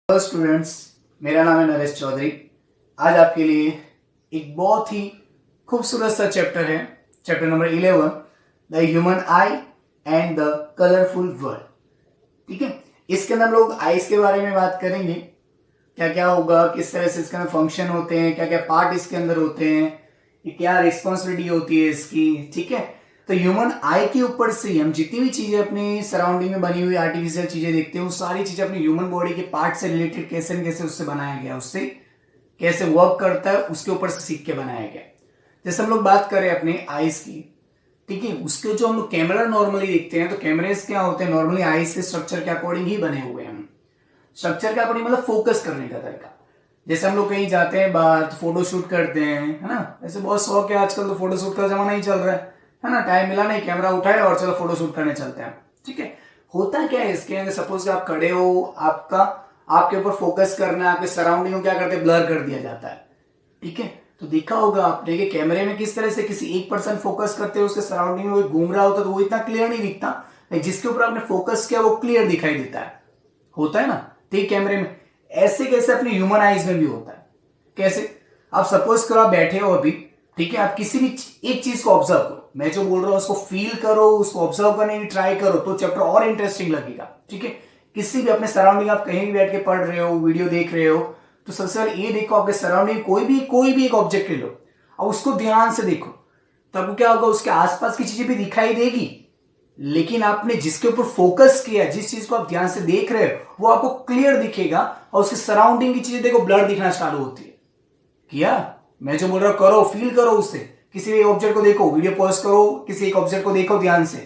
Hello students, मेरा नाम है नरेश चौधरी। आज आपके लिए एक बहुत ही खूबसूरत सा चैप्टर है, chapter number 11, the human I and the colourful world. ठीक है, इसके अंदर हम लोग आईज के बारे में बात करेंगे, क्या क्या होगा, किस तरह से इसके अंदर फंक्शन होते हैं, क्या क्या पार्ट इसके अंदर होते हैं, क्या रिस्पॉन्सिबिलिटी होती है इसकी। ठीक है, तो ह्यूमन आई के ऊपर से ही हम जितनी भी चीजें अपनी सराउंडिंग में बनी हुई आर्टिफिशियल चीजें देखते हैं, वो सारी चीजें अपनी ह्यूमन बॉडी के पार्ट से रिलेटेड कैसे न कैसे उससे बनाया गया, उससे कैसे वर्क करता है उसके ऊपर से सीख के बनाया गया। जैसे हम लोग बात करें अपने आईज की, ठीक है, उसके जो हम लोग कैमरा नॉर्मली देखते हैं, तो कैमरेज क्या होते हैं, नॉर्मली आईज के स्ट्रक्चर के अकॉर्डिंग ही बने हुए हैं। स्ट्रक्चर के अकॉर्डिंग मतलब फोकस करने का तरीका। जैसे हम लोग कहीं जाते हैं बाहर तो फोटो शूट करते हैं, है ना, ऐसे बहुत शौक है आजकल, तो फोटो शूट का जमाना ही चल रहा है ना, टाइम मिला नहीं, कैमरा उठाए और चलो फोटो शूट करने चलते हैं। ठीक है, होता क्या है इसके अंदर, सपोज कि आप खड़े हो, आपके ऊपर फोकस करना है, आपके सराउंडिंग को क्या करते हैं, ब्लर कर दिया जाता है। ठीक है, तो देखा होगा आपने कि कैमरे में किस तरह से किसी एक पर्सन फोकस करते हैं, उसके सराउंडिंग में घूम रहा होता है तो वो इतना क्लियर नहीं दिखता, लेकिन जिसके ऊपर आपने फोकस किया वो क्लियर दिखाई देता है, होता है ना। ठीक, कैमरे में ऐसे कैसे अपने ह्यूमन आईज में भी होता है। कैसे, आप सपोज करो आप बैठे हो अभी, ठीक है, आप किसी भी एक चीज को ऑब्जर्व करो, मैं जो बोल रहा हूं उसको फील करो, उसको ऑब्जर्व करने की ट्राई करो, तो चैप्टर और इंटरेस्टिंग लगेगा। ठीक है, किसी भी अपने सराउंडिंग, आप कहीं भी बैठ के पढ़ रहे हो, वीडियो देख रहे हो, तो सबसे पहले ये देखो आपके सराउंडिंग कोई भी एक ऑब्जेक्ट ले लो और उसको ध्यान से देखो, तब क्या होगा, उसके आसपास की चीजें भी दिखाई देगी, लेकिन आपने जिसके ऊपर फोकस किया, जिस चीज को आप ध्यान से देख रहे हो वो आपको क्लियर दिखेगा, और उसके सराउंडिंग की चीजें देखो ब्लर दिखना स्टार्ट होती है। किया, मैं जो बोल रहा हूं करो, फील करो उससे, किसी भी ऑब्जेक्ट को देखो, वीडियो पॉज करो, किसी एक ऑब्जेक्ट को देखो ध्यान से,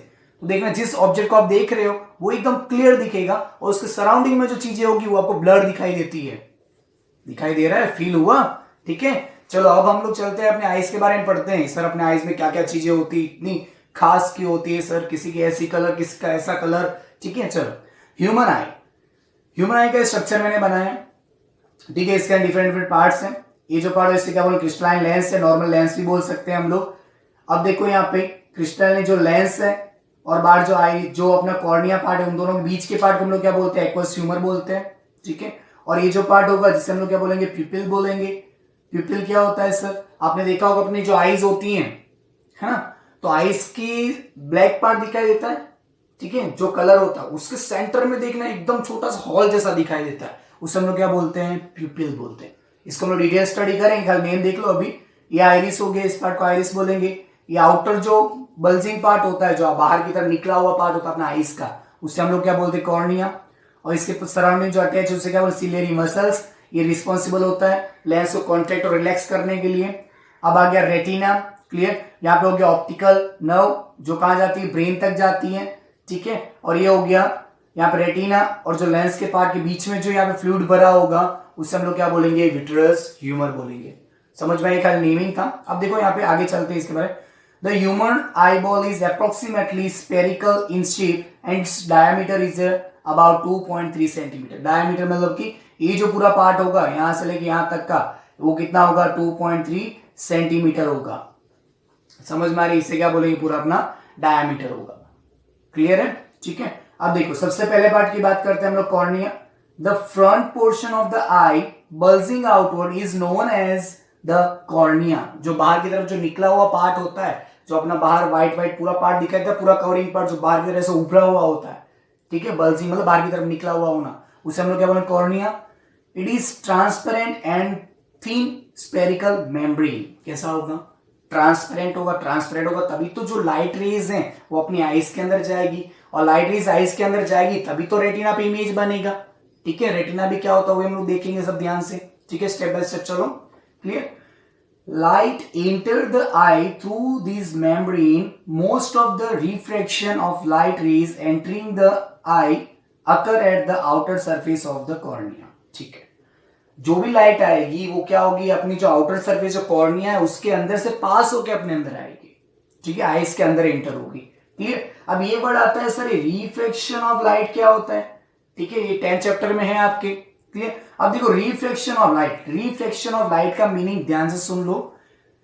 तो देखना जिस ऑब्जेक्ट को आप देख रहे हो वो एकदम क्लियर दिखेगा, और उसके सराउंडिंग में जो चीजें होगी वो आपको ब्लर दिखाई देती है। दिखाई दे रहा है, फील हुआ। ठीक है, चलो अब हम लोग चलते हैं अपने आईज के बारे में पढ़ते हैं। सर अपने आईज में क्या क्या चीजें होती, इतनी खास क्यों होती है सर, किसी की ऐसी कलर, किसी का ऐसा कलर। ठीक है, चलो ह्यूमन आई का स्ट्रक्चर मैंने बनाया। ठीक है, इसके डिफरेंट डिफरेंट पार्ट्स हैं। ये जो पार्ट है इससे क्या बोले, क्रिस्टलाइन लेंस है, नॉर्मल लेंस भी बोल सकते हैं हम लोग। अब देखो यहाँ पे क्रिस्टलाइन जो लेंस है और बाहर जो आई, जो अपना कॉर्निया पार्ट है, उन दोनों के बीच के पार्ट को हम लोग क्या बोलते हैं, एक्वस ह्यूमर बोलते हैं। ठीक है, और ये जो पार्ट होगा जिसे हम लोग क्या बोलेंगे, प्यूपिल बोलेंगे। प्यूपिल क्या होता है सर, आपने देखा होगा अपनी जो आईज होती हैं, है ना, तो आईज की ब्लैक पार्ट दिखाई देता है। ठीक है, जो कलर होता है उसके सेंटर में देखना एकदम छोटा सा हॉल जैसा दिखाई देता है, उसे हम लोग क्या बोलते हैं, प्यूपिल बोलते हैं। इसको हम लोग डिटेल स्टडी करेंगे, खाली नेम देख लो अभी। ये आइरिस हो गया, इस पार्ट को आइरिस बोलेंगे। ये आउटर जो बल्जिंग पार्ट होता है, जो बाहर की तरफ निकला हुआ पार्ट होता है अपना आइस का, उससे हम लोग क्या बोलते हैं, कॉर्निया। और इसके सराउंडिंग जो अटैच है उससे क्या बोलते, सिलियरी मसल्स। ये रिस्पॉन्सिबल होता है लेंस को कॉन्ट्रैक्ट और रिलैक्स करने के लिए। अब आ गया रेटिना, क्लियर। यहाँ पे हो गया ऑप्टिकल नर्व, जो कहाँ जाती है, ब्रेन तक जाती है। ठीक है, और ये हो गया यहाँ पे रेटिना, और जो लेंस के पार्ट के बीच में जो यहाँ पे फ्लूइड भरा होगा उससे हम लोग क्या बोलेंगे, विट्रस ह्यूमर बोलेंगे। समझ में आई, खाली नेमिंग था। अब देखो यहाँ पे आगे चलते हैं इसके बारे में। The human eyeball is approximately spherical in shape and its diameter is about 2.3 centimetre. Diameter मतलब कि ये जो पूरा पार्ट होगा यहां से लेके यहां तक का, वो कितना होगा, 2.3 सेंटीमीटर होगा। समझ में आ रही, इससे क्या बोलेंगे, पूरा अपना डायमीटर होगा। क्लियर है, ठीक है। अब देखो सबसे पहले पार्ट की बात करते हैं हम लोग, cornea. The front portion of the eye bulging outward is known as the cornea. जो बाहर की तरफ जो निकला हुआ पार्ट होता है, जो अपना बाहर व्हाइट व्हाइट पूरा पार्ट दिखाई देता है, पूरा कवरिंग पार्ट जो बाहर की तरफ से उभरा हुआ होता है। ठीक है, बल्जिंग मतलब बाहर की तरफ निकला हुआ होना, उसे हम लोग क्या बोलेंगे, cornea. It is transparent and thin spherical membrane. कैसा होगा, ट्रांसपेरेंट होगा तभी तो जो लाइट रेज हैं वो अपनी आईज के अंदर जाएगी, और लाइट रेज आईज के अंदर जाएगी तभी तो रेटिना पे इमेज बनेगा। ठीक है, रेटिना भी क्या होता है वो हम लोग देखेंगे सब ध्यान से। ठीक है, स्टेप बाय स्टेप चलो, clear. Light enter the eye through this membrane. Most of the refraction of light rays entering the eye occur at the outer surface of the cornea. ठीक है, जो भी लाइट आएगी वो क्या होगी, अपनी जो आउटर सरफेस जो कॉर्निया है उसके अंदर से पास होकर अपने अंदर आएगी। ठीक है, आईज के अंदर एंटर होगी। क्लियर। अब ये वर्ड आता है सर, रिफ्लेक्शन ऑफ लाइट क्या होता है। ठीक है, ये 10th चैप्टर में है आपके। क्लियर। अब देखो रिफ्लेक्शन ऑफ लाइट का मीनिंग ध्यान से सुन लो।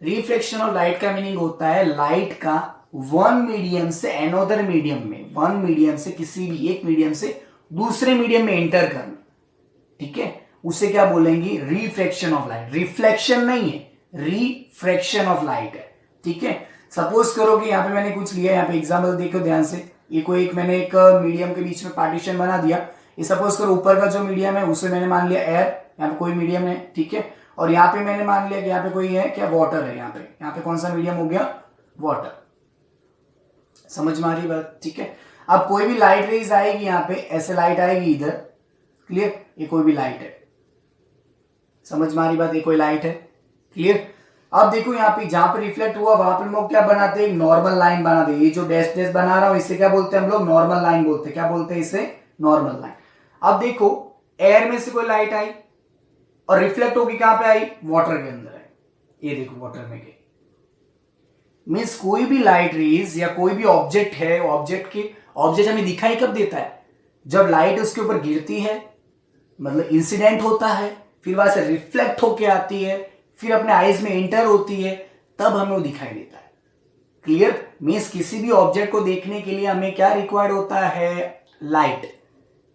रिफ्लेक्शन ऑफ लाइट का मीनिंग होता है लाइट का वन मीडियम से अनदर मीडियम में, वन मीडियम से किसी भी एक मीडियम से दूसरे मीडियम में एंटर करना। ठीक है, उसे क्या बोलेंगे, रिफ्रैक्शन ऑफ लाइट। रिफ्लेक्शन नहीं है, रिफ्रैक्शन ऑफ लाइट है, ठीक है। सपोज करो कि यहाँ पे मैंने कुछ लिया, यहाँ पे एग्जाम्पल देखो ध्यान से, ये कोई एक मैंने एक मीडियम के बीच में पार्टीशन बना दिया। ये सपोज करो ऊपर का जो मीडियम है उसे मैंने मान लिया एयर, यहाँ पे कोई मीडियम है, ठीक है। और यहाँ पे मैंने मान लिया कि यहाँ पे कोई है क्या, वाटर है। यहाँ पे कौन सा मीडियम हो गया, वाटर। समझ में आ रही बात, ठीक है। अब कोई भी लाइट रेज आएगी यहाँ पे, ऐसे लाइट आएगी इधर, क्लियर, ये कोई भी लाइट है, समझ में आ रही बात, ये कोई लाइट है, क्लियर। अब देखो यहाँ पे जहां पे रिफ्लेक्ट हुआ वहां पे हम लोग क्या बनाते हैं, नॉर्मल लाइन बनाते हैं। ये जो डैश डैश बना रहा हूं इसे क्या बोलते हैं हम लोग, नॉर्मल लाइन बोलते हैं। क्या बोलते हैं इसे, नॉर्मल लाइन। अब देखो एयर में से कोई लाइट आई और रिफ्लेक्ट होगी कहां पे आई, वाटर के अंदर आई। ये देखो वाटर में गई, मीन्स कोई भी लाइट रेज या कोई भी ऑब्जेक्ट है, ऑब्जेक्ट हमें दिखाई कब देता है, जब लाइट उसके ऊपर गिरती है, मतलब इंसिडेंट होता है, फिर वहां से रिफ्लेक्ट होके आती है, फिर अपने आईज में एंटर होती है, तब हमें वो दिखाई देता है। क्लियर, मीन्स किसी भी ऑब्जेक्ट को देखने के लिए हमें क्या रिक्वायर्ड होता है, लाइट,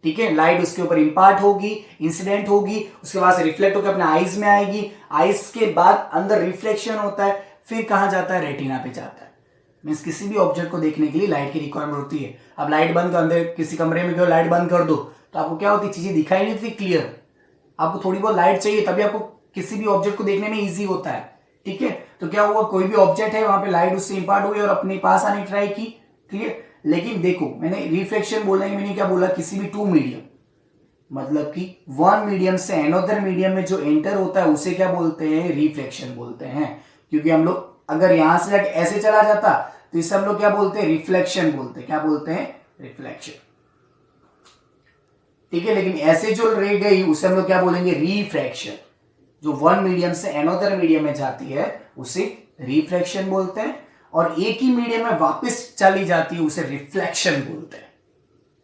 ठीक है। लाइट उसके ऊपर इंपार्ट होगी, इंसिडेंट होगी, उसके बाद से रिफ्लेक्ट होकर अपने आईज में आएगी, आईज के बाद अंदर रिफ्लेक्शन होता है, फिर कहां जाता है, रेटिना पे जाता है। मीन्स किसी भी ऑब्जेक्ट को देखने के लिए लाइट की रिक्वायरमेंट होती है। अब लाइट बंद कर, अंदर किसी कमरे में गए लाइट बंद कर दो तो आपको क्या होती है, चीजें दिखाई नहीं देती क्लियर, आपको थोड़ी बहुत लाइट चाहिए, तभी आपको किसी भी ऑब्जेक्ट को देखने में इजी होता है, ठीक है। तो क्या हुआ, कोई भी ऑब्जेक्ट है वहां पे लाइट उससे इंपार्ट हुई और अपने पास आने ट्राई की, क्लियर। लेकिन देखो मैंने रिफ्लेक्शन बोलने में मैंने क्या बोला, किसी भी टू मीडियम, मतलब कि वन मीडियम से अनदर मीडियम में जो एंटर होता है उसे क्या बोलते हैं, रिफ्लेक्शन बोलते हैं। क्योंकि हम लोग अगर यहां से जाके ऐसे चला जाता तो इसे हम लोग क्या बोलते हैं, रिफ्लेक्शन बोलते हैं। क्या बोलते हैं, रिफ्लेक्शन, ठीक है। लेकिन ऐसे जो रे गई उसे हम लोग क्या बोलेंगे, रिफ्रैक्शन। जो वन मीडियम से अनदर मीडियम में जाती है उसे रिफ्रैक्शन बोलते हैं, और एक ही मीडियम में वापस चली जाती है उसे रिफ्लेक्शन बोलते हैं।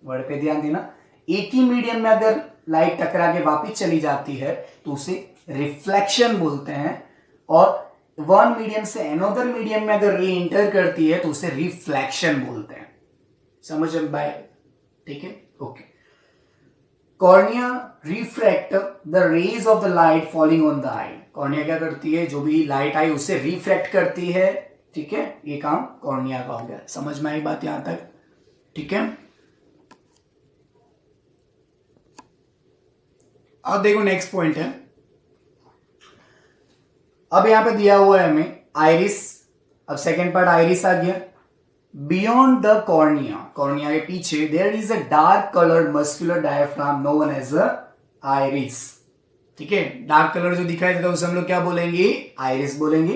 वर्ड पे ध्यान देना, एक ही मीडियम में अगर लाइट टकरा के वापस चली जाती है तो उसे रिफ्लेक्शन बोलते हैं, और वन मीडियम से अनदर मीडियम में अगर री एंटर करती है तो उसे रिफ्लेक्शन बोलते हैं। समझ बाय, ठीक है, okay. Cornea refract the rays of the light falling on the eye. Cornea क्या करती है, जो भी लाइट आई उसे रिफ्लेक्ट करती है, ठीक है। ये काम कॉर्निया का हो गया। समझ में आई बात यहां तक, ठीक है। अब देखो नेक्स्ट पॉइंट है, अब यहां पे दिया हुआ है हमें आइरिस। अब सेकेंड पार्ट आइरिस आ गया। बियॉन्ड द कॉर्निया, कॉर्निया के पीछे there is a dark coloured muscular diaphragm known as a iris, ठीक है। डार्क कलर जो दिखाई देता है उसे हम लोग क्या बोलेंगे, आइरिस बोलेंगे।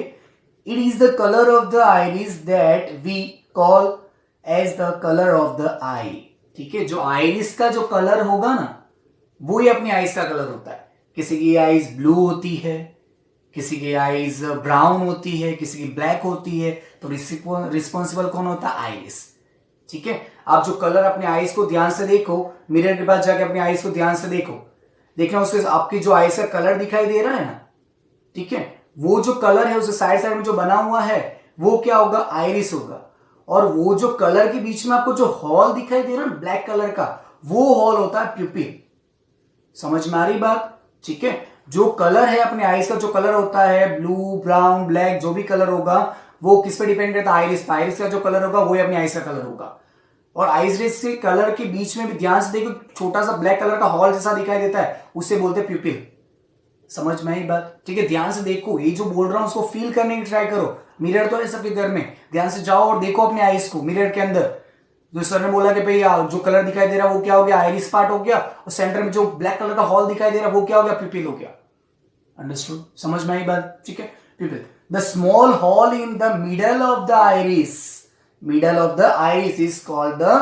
It is the colour of the iris that we call as the colour of the eye, ठीक है। जो आइरिस का जो कलर होगा ना वो ही अपनी आइज का कलर होता है। किसी की आइज ब्लू होती है, किसी की आइज ब्राउन होती है, किसी की ब्लैक होती है, तो रिस्पॉन्सिबल कौन होता है, आइरिस, ठीक है। आप जो कलर अपने आइज को ध्यान से देखो, मिरर के पास जाके अपने आइज को ध्यान से देखो, देखना उसके आपकी जो आइज का कलर दिखाई दे रहा है ना, ठीक है, वो जो कलर है उसे साइड साइड में जो बना हुआ है वो क्या होगा, आइरिस होगा। और वो जो कलर के बीच में आपको जो हॉल दिखाई दे रहा है ब्लैक कलर का, वो हॉल होता है प्यूपिल। समझ में आ रही बात, ठीक है। जो कलर है अपने आइज का, जो कलर होता है ब्लू ब्राउन ब्लैक, जो भी कलर होगा वो किस पे डिपेंड करता है, आइरिस पे। आइरिस का जो कलर होगा वो अपने आइज का कलर होगा। और आइज रेस के कलर के बीच में भी ध्यान से देखो, छोटा सा ब्लैक कलर का हॉल जैसा दिखाई देता है, उसे बोलते हैं प्यूपिल। समझ में आई बात, ठीक है। ध्यान से देखो, ये जो बोल रहा हूं उसको फील करने की ट्राई करो। मिरर तो है सबके घर में, ध्यान से जाओ और देखो अपने आइज को मिरर के अंदर। जो सर ने बोला कि भाई जो कलर दिखाई दे रहा है वो क्या हो गया, आइरिस पार्ट हो गया, और सेंटर में जो ब्लैक कलर का हॉल दिखाई दे रहा है वो क्या हो गया, प्यूपिल हो गया। अंडरस्टूड, समझ में आई बात, ठीक है। प्यूपिल, the small hall in the middle of the iris, middle of the iris is called the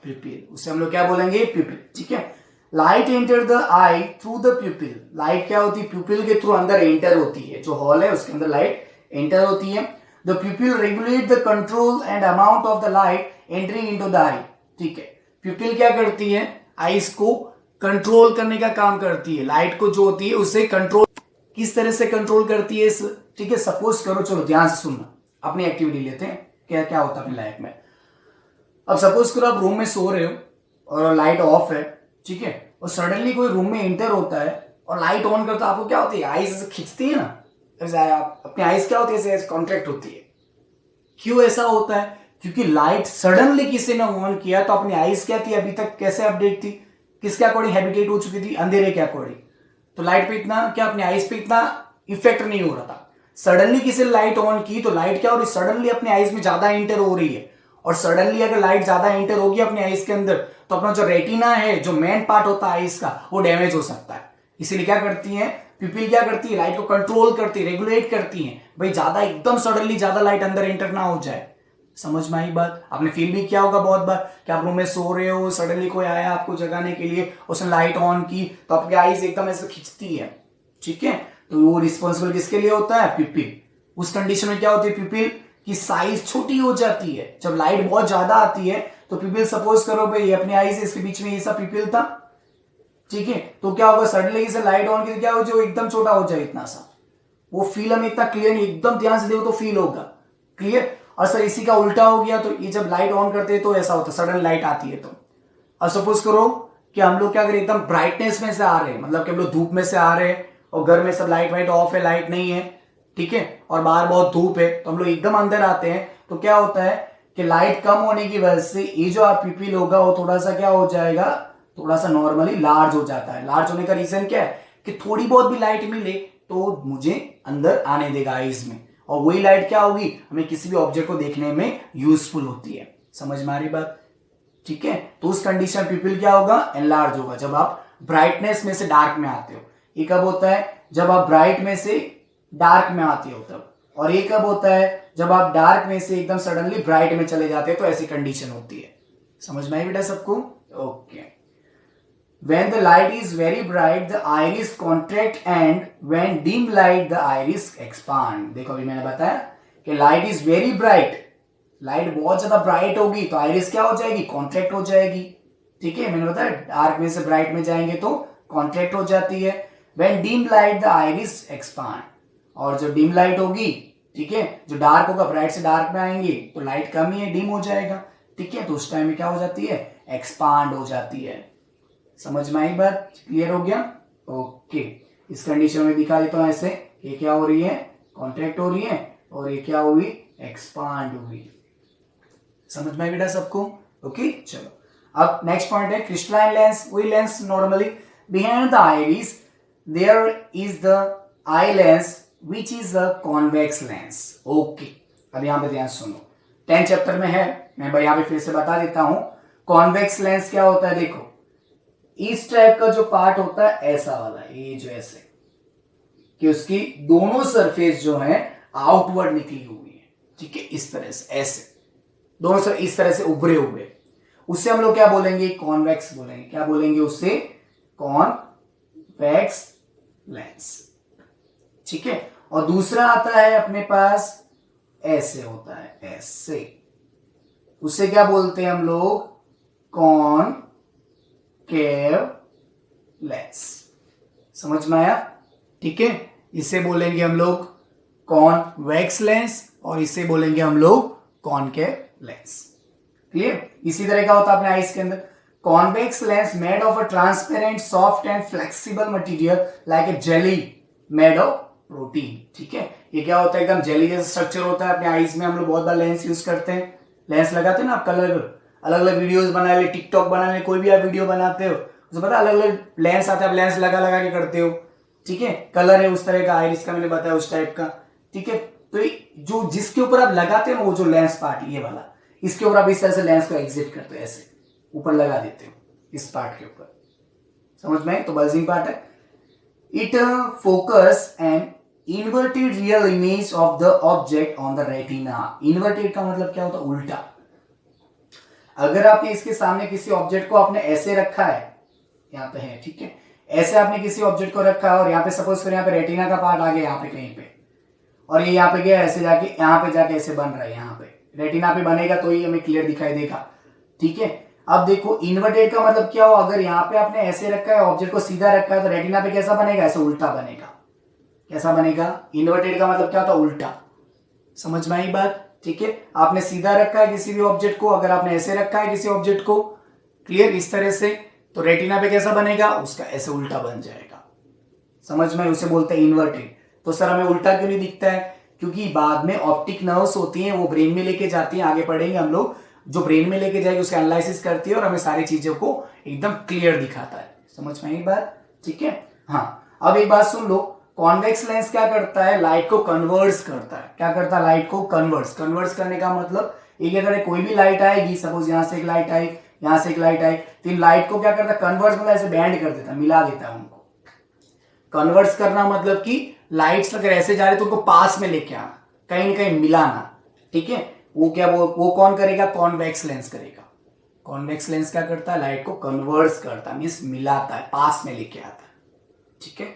प्यूपिल। उसे हम लोग क्या बोलेंगे, प्यूपिल, ठीक है। Light enter the I through the प्यूपिल। Light क्या होती है, प्यूपिल के थ्रू अंदर एंटर होती है, जो हॉल है उसके अंदर लाइट एंटर होती है। The pupil regulate the control and amount of the light entering into the eye, ठीक है। प्यूपिल क्या करती है, आईज को कंट्रोल करने का काम करती है। लाइट को जो होती है उसे कंट्रोल किस तरह से कंट्रोल करती है, ठीक है। सपोज करो, चलो ध्यान से सुनना, अपनी एक्टिविटी लेते हैं, क्या क्या होता है अपनी लाइफ में। अब सपोज करो आप रूम में सो रहे हो और लाइट ऑफ है, ठीक है। और सडनली कोई रूम में एंटर होता है और लाइट ऑन करता है, आपको क्या होती है, आईज ऐसे खिंचती है ना, ऐसे आप अपनी आईज क्या होती है, ऐसे कॉन्ट्रैक्ट होती है। क्यों ऐसा होता है? क्योंकि लाइट सडनली किसी ने ऑन किया तो अपनी आईज क्या थी, अभी तक कैसे अपडेट थी, किसके अकॉर्डिंग हैबिटेट हो चुकी थी, अंधेरे के अकॉर्डिंग। तो लाइट पे इतना क्या, अपनी आईज पे इतना इफेक्ट नहीं हो रहा था। सडनली किसी ने लाइट ऑन की तो लाइट क्या हो रही, सडनली अपनी आईज में ज्यादा एंटर हो रही है। और सडनली अगर लाइट ज्यादा एंटर होगी अपनी आईज के अंदर तो अपना जो रेटिना है, जो मेन पार्ट होता है आईज का, वो डैमेज हो सकता है। इसीलिए क्या करती है पिपिल, क्या करती है, लाइट को कंट्रोल करती है, रेगुलेट करती है, भाई ज्यादा एकदम सडनली ज्यादा लाइट अंदर एंटर ना हो जाए। समझ में आई बात? आपने फील भी किया होगा बहुत बार कि आप रूम में सो रहे हो, सडनली कोई आया आपको जगाने के लिए, उसने लाइट ऑन की तो आपकी आईज एकदम ऐसे खिंचती है, ठीक है। तो वो रिस्पॉन्सिबल किसके लिए होता है, पिपिल। उस कंडीशन में क्या होती है, पिपिल की साइज छोटी हो जाती है। जब लाइट बहुत ज्यादा आती है तो पिपिल, सपोज करो भाई अपनी आईज इसके बीच में ये सब पिपिल था, ठीक है, तो क्या होगा, सडनली इसे लाइट ऑन की तो क्या हो, जो एकदम छोटा हो जाए इतना सा, वो फील हमें इतना क्लियर नहीं, एकदम ध्यान से देखो तो फील होगा, क्लियर। और सर इसी का उल्टा हो गया, तो ये जब लाइट ऑन करते हैं तो ऐसा होता है, सडन लाइट आती है तो। अब सपोज करो कि हम लोग क्या करें, एकदम ब्राइटनेस में से आ रहे हैं, मतलब कि हम लोग धूप में से आ रहे हैं और घर में सब लाइट वाइट ऑफ है, लाइट नहीं है, ठीक है, और बाहर बहुत धूप है, तो हम लोग एकदम अंदर आते हैं तो क्या होता है कि लाइट कम होने की वजह से ये जो आप पिपिल होगा वो थोड़ा सा क्या हो जाएगा, थोड़ा सा नॉर्मली लार्ज हो जाता है। लार्ज होने का रीजन क्या है कि थोड़ी बहुत भी लाइट मिले तो मुझे अंदर आने देगा आईज में, और वही लाइट क्या होगी, हमें किसी भी ऑब्जेक्ट को देखने में यूजफुल होती है। समझ में आ रही बात? ठीक है, तो उस कंडीशन पिपिल क्या होगा, एनलार्ज होगा, जब आप ब्राइटनेस में से डार्क में आते हो। ये कब होता है, जब आप ब्राइट में से डार्क में आते हो तब। और ये कब होता है, जब आप डार्क में से एकदम सडनली ब्राइट में चले जाते हो, तो ऐसी कंडीशन होती है। समझ में आई बेटा सबको? Okay. When the light is very bright, the iris contract, and when dim light, the iris expand. देखो अभी मैंने बताया कि light is very bright, light बहुत ज्यादा ब्राइट होगी तो आइरिस क्या हो जाएगी, कॉन्ट्रैक्ट हो जाएगी, ठीक है। मैंने बताया डार्क में से ब्राइट में जाएंगे तो कॉन्ट्रैक्ट हो जाती है। When dim light, the iris expand. और जो डिम लाइट होगी, ठीक है, जो डार्क होगा, ब्राइट से डार्क में आएंगे तो लाइट कम ही है, डिम हो जाएगा, ठीक है, तो उस टाइम में क्या हो जाती है, एक्सपांड हो जाती है। समझ में आई बात? क्लियर हो गया? ओके। इस कंडीशन में दिखा देता हूं ऐसे, ये क्या हो रही है, कॉन्ट्रैक्ट हो रही है, और ये क्या हुई, एक्सपांड हुई। समझ में आई बेटा सबको? ओके, चलो अब नेक्स्ट पॉइंट है क्रिस्टलाइन लेंस। वही lens normally behind the iris there is the eye lens which is a convex lens. Okay, अब यहां पे ध्यान सुनो, 10th चैप्टर में है, मैं भाई यहां पे फिर से बता देता हूं। कॉन्वेक्स लेंस क्या होता है, देखो इस टाइप का जो पार्ट होता है ऐसा वाला, ये जो ऐसे कि उसकी दोनों सरफेस जो है आउटवर्ड निकली हुई है, ठीक है, इस तरह से, ऐसे दोनों सर इस तरह से उभरे हुए, उससे हम लोग क्या बोलेंगे, कॉन्वेक्स बोलेंगे। क्या बोलेंगे उससे, कॉन्वेक्स लेंस, ठीक है। और दूसरा आता है अपने पास ऐसे होता है, ऐसे, उससे क्या बोलते हैं हम लोग, कॉन्केव लेंस। समझ में आया? ठीक है, इसे बोलेंगे हम लोग कॉन्वेक्स लेंस और इसे बोलेंगे हम लोग कॉन्केव लेंस। क्लियर? इसी तरह का होता है अपने आईज के अंदर, convex lens made of a transparent soft and flexible material like a jelly made of protein. ठीक है, ये क्या होता है, एकदम जेली जैसा स्ट्रक्चर होता है अपने आईज में। हम लोग बहुत बार लेंस यूज करते हैं, लेंस लगाते हैं ना आप, कलर अलग अलग वीडियोस बना ले, टिकटॉक बना ले, कोई भी आप वीडियो बनाते हो उसमें पता अलग अलग लेंस आते हैं, आप लेंस लगा लगा के करते हो, ठीक है। कलर है उस तरह का, आइरिस का मैंने बताया उस टाइप का, ठीक है। तो जो जिसके ऊपर आप लगाते हो वो जो लेंस पार्ट ये वाला, इसके ऊपर आप इस तरह से लेंस को एग्जिट करते हो, ऐसे ऊपर लगा देते हो इस पार्ट के ऊपर। समझ में? तो बल्जिंग पार्ट है। It focus and inverted real image of the object on the retina. Inverted का मतलब क्या होता है, उल्टा। अगर आपने इसके सामने किसी ऑब्जेक्ट को आपने ऐसे रखा है, यहाँ पे है, ठीक है, ऐसे आपने किसी ऑब्जेक्ट को रखा है और यहाँ पे सपोज करें यहाँ पे रेटिना का पार्ट आ गया यहाँ पे कहीं पे, और ये यहाँ पे गया ऐसे जाके यहाँ पे जाके ऐसे बन रहा है, यहाँ पे रेटिना पे बनेगा तो ही हमें क्लियर दिखाई देगा, ठीक है। अब देखो इन्वर्टेड का मतलब क्या हो, अगर यहाँ पे आपने ऐसे रखा है, ऑब्जेक्ट को सीधा रखा है, तो रेटिना पे कैसा बनेगा, ऐसे उल्टा बनेगा। कैसा बनेगा? इन्वर्टेड का मतलब क्या होता है, उल्टा। समझ में आई बात? ठीक है, आपने सीधा रखा है किसी भी ऑब्जेक्ट को, अगर आपने ऐसे रखा है किसी ऑब्जेक्ट को, क्लियर, इस तरह से, तो रेटिना पे कैसा बनेगा, उसका ऐसे उल्टा बन जाएगा। समझ में, उसे बोलते हैं इन्वर्टेड। तो सर हमें उल्टा क्यों नहीं दिखता है, क्योंकि बाद में ऑप्टिक नर्व्स होती हैं, वो ब्रेन में लेके जाती हैं, आगे पढ़ेंगे हम लोग, जो ब्रेन में लेके जाएगी उसका एनालिसिस करती है और हमें सारी चीजों को एकदम क्लियर दिखाता है। समझ में आई बात, ठीक है। हाँ, अब एक बात सुन लो, कॉन्वेक्स लेंस क्या करता है, लाइट को कन्वर्ट्स करता है। क्या करता है, लाइट को कन्वर्ट्स करने का मतलब एक अगर कोई भी लाइट आएगी, सपोज यहाँ से एक लाइट आई, यहाँ से एक लाइट आई, तो इन लाइट को क्या करता है, कन्वर्ट्स मतलब ऐसे बैंड कर देता है, मिला देता है उनको। कन्वर्ट्स करना मतलब कि लाइट्स अगर ऐसे जा रहे तो उनको पास में लेके आना, कहीं ना कहीं मिलाना, ठीक है। वो क्या वो कौन करेगा, कॉन्वेक्स लेंस करेगा। कॉन्वेक्स लेंस क्या करता है, लाइट को कन्वर्ट्स करता है, मींस मिलाता है, पास में लेके आता है, ठीक है।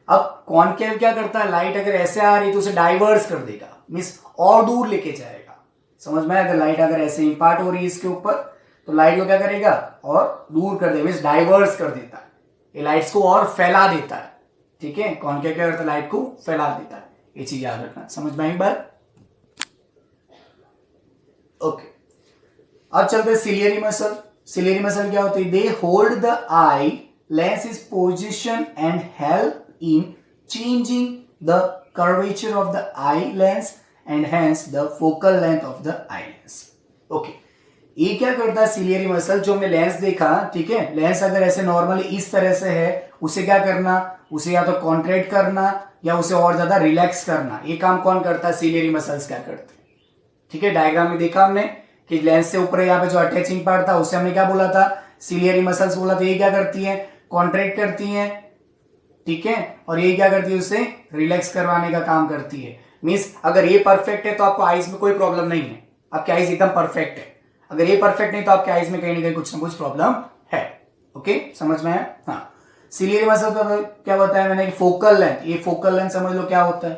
अब कॉनकेव क्या करता है, लाइट अगर ऐसे आ रही तो उसे डाइवर्स कर देगा, मींस और दूर लेके जाएगा। समझ में, अगर लाइट अगर ऐसे इंपार्ट हो रही है इसके ऊपर, तो लाइट को क्या करेगा, और दूर कर देगा, मींस डाइवर्स कर देता है, ये लाइट्स को और फैला देता है, ठीक है। कॉनकेव क्या करता है, लाइट को फैला देता है, ये चीज याद रखना। समझ में आई बात, ओके। अब चलते हैं सिलियरी मसल। सिलियरी मसल क्या होती है, they hold the eye lens is position and help in changing the curvature of the eye lens and hence the focal length of the eye lens. Okay, ये क्या करता है ciliary muscle, जो हमने lens देखा, ठीक है, लेंस अगर ऐसे नॉर्मली इस तरह से है, उसे क्या करना, उसे या तो कॉन्ट्रैक्ट करना या उसे और ज्यादा रिलैक्स करना, ये काम कौन करता है, सिलियरी मसल्स क्या करते हैं, ठीक है। डायग्राम में देखा हमने कि लेंस से ऊपर यहाँ पे जो अटैचिंग पार्ट था उसे हमने क्या बोला था, सिलियरी मसल्स बोला। तो ये क्या करती है, कॉन्ट्रैक्ट करती है, ठीक है, और ये क्या करती है, उसे रिलैक्स करवाने का काम करती है। मींस अगर ये परफेक्ट है तो आपको आईज में कोई प्रॉब्लम नहीं है, आपके आईज एकदम परफेक्ट है। अगर ये परफेक्ट नहीं तो आपके आईज में कहीं ना कहीं कुछ ना कुछ प्रॉब्लम है। ओके, समझ में है। हाँ, सिलियरी मसल का क्या बताया मैंने, फोकल लेंथ, ये फोकल लेंथ समझ लो क्या होता है,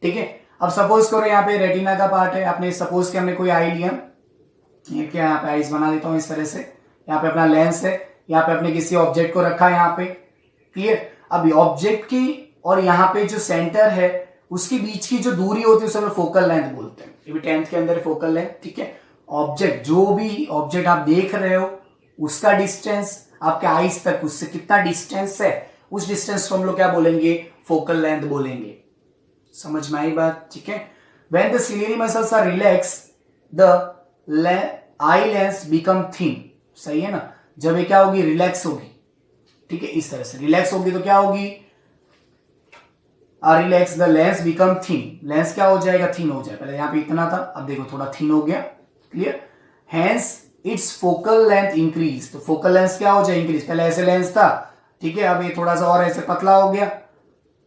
ठीक है। अब सपोज करो यहाँ पे रेटिना का पार्ट है, आपने सपोज कि हमने कोई आई लिया, ये क्या, यहाँ पे आईज बना देता हूँ इस तरह से, यहाँ पे अपना लेंस है, यहाँ पे अपने किसी ऑब्जेक्ट को रखा है यहाँ पे, क्लियर। अब ऑब्जेक्ट की और यहाँ पे जो सेंटर है उसके बीच की जो दूरी होती है उसे हम फोकल लेंथ बोलते हैं। ये भी 10th के अंदर फोकल लेंथ, ठीक है। ऑब्जेक्ट, जो भी ऑब्जेक्ट आप देख रहे हो उसका डिस्टेंस आपके आईज तक, उससे कितना डिस्टेंस है, उस डिस्टेंस को हम लोग क्या बोलेंगे, फोकल लेंथ बोलेंगे। समझ में आई बात, ठीक है। When the ciliary muscles are relaxed, the I lens become thin, सही है ना। जब ये क्या होगी, रिलैक्स होगी, ठीक है, इस तरह से रिलैक्स होगी तो क्या होगी, relax the lens become thin, lens क्या हो जाएगा, थिन हो जाएगा। पहले यहाँ पे इतना था, अब देखो थोड़ा थिन हो गया, clear. Hence it's focal length increase, तो फोकल लेंथ क्या हो जाए, इंक्रीज। पहले ऐसे लेंस था, ठीक है, अब ये थोड़ा सा और ऐसे पतला हो गया,